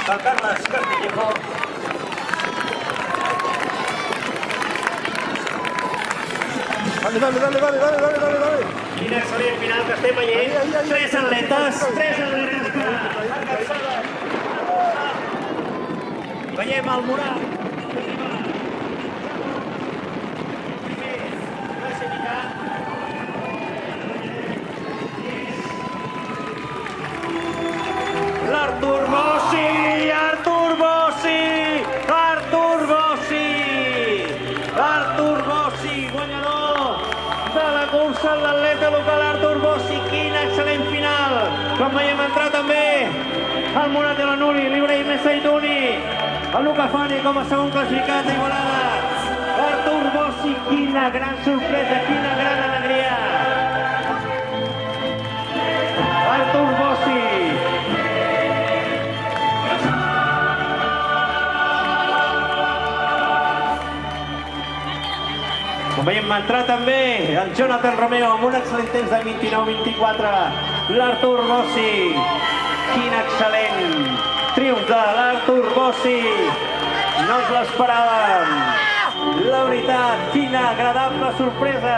del Carles Castillejo. Dale. Quin excel·lent final que estem veient. Tres atletes que veiem el Murat. L'Artur Bossi! Artur Bossi! Artur Bossi! Artur Bossi, guanyador de la cursa, l'atleta local Artur Bossi. Quin excel·lent final! Com veiem entrar també el Murat de la Nuri, l'Ibrahim Saiduni, el Luca Fani com a segon classificat d'Igualada. Artur Bossi, quina gran sorpresa, quina gran alegria! Artur Bossi! Com veiem entrar també el Jonathan Romeo amb un excel·lent temps de 29-24. L'Artur Bossi. Quin excel·lent triomf de l'Artur Bossi. No ens l'esperàvem. La veritat, quina agradable sorpresa.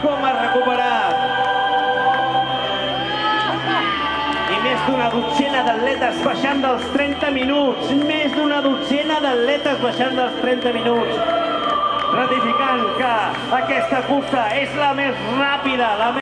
Com ha recuperat. I més d'una dotzena d'atletes baixant dels 30 minuts. Més d'una dotzena d'atletes baixant dels 30 minuts. Ratificant que aquesta cursa és la més ràpida, la més